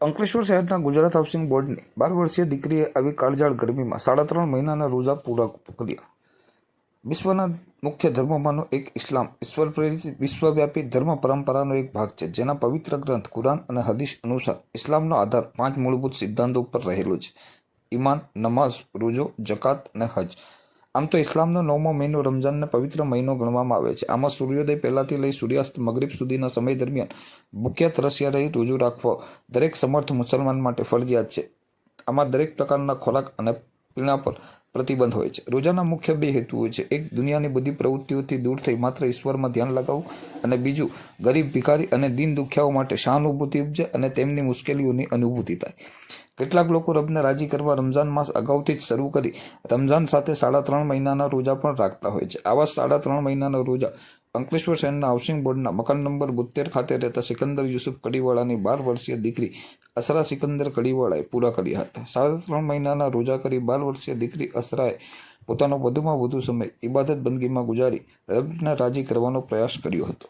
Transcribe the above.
અંકલેશ્વર શહેરના ગુજરાત હાઉસિંગ બોર્ડની 12 વર્ષીય દીકરીએ આવી કાળઝાળ ગરમીમાં 3.5 મહિનાના રોજા પૂરા કર્યા। વિશ્વના મુખ્ય ધર્મોમાંનો એક ઇસ્લામ ઈશ્વર પ્રેરિત વિશ્વવ્યાપી ધર્મ પરંપરાનો એક ભાગ છે, જેના પવિત્ર ગ્રંથ કુરાન અને હદીસ અનુસાર ઇસ્લામનો આધાર 5 મૂળભૂત સિદ્ધાંતો પર રહેલો છે: ઈમાન, નમાઝ, રોજો, જકાત અને હજ। આમ તો ઇસ્લામનો 9મો મહિનો રમઝાનને પવિત્ર મહિનો ગણવામાં આવે છે। આમાં સૂર્યોદય પહેલાથી લઈ સૂર્યાસ્ત મગરિબ સુધીના સમય દરમિયાન ભૂખ્યા તરસ્યા રહી રોજો રાખવો દરેક સમર્થ મુસલમાન માટે ફરજિયાત છે। આમાં દરેક પ્રકારના ખોરાક અને પીણા પર પ્રતિબંધ હોય છે। રોજાના મુખ્ય 2 હેતુઓ છે: એક, દુનિયાની બધી પ્રવૃત્તિઓથી દૂર થઈ માત્ર ઈશ્વરમાં ધ્યાન લગાવવું, અને બીજું, ગરીબ, ભિખારી અને દીન દુખ્યાઓ માટે સહાનુભૂતિ ઉપજે અને તેમની મુશ્કેલીઓની અનુભૂતિ થાય। કેટલાક લોકો રબને રાજી કરવા રમઝાન માસ અગાઉથી જ શરૂ કરી રમઝાન સાથે 3.5 મહિનાના રોજા પણ રાખતા હોય છે। આવા 3.5 મહિનાના રોજા અંકલેશ્વર શહેરના હાઉસિંગ બોર્ડના મકાન નંબર 72 ખાતે રહેતા સિકંદર યુસુફ કડીવાળાની 12 વર્ષીય દીકરી અસરા સિકંદર કડીવાળાએ પૂરા કર્યા હતા। 3.5 મહિનાના રોજા કરી 12 વર્ષીય દીકરી અસરાએ પોતાનો વધુમાં વધુ સમય ઇબાદત બંદગીમાં ગુજારી રબને રાજી કરવાનો પ્રયાસ કર્યો હતો।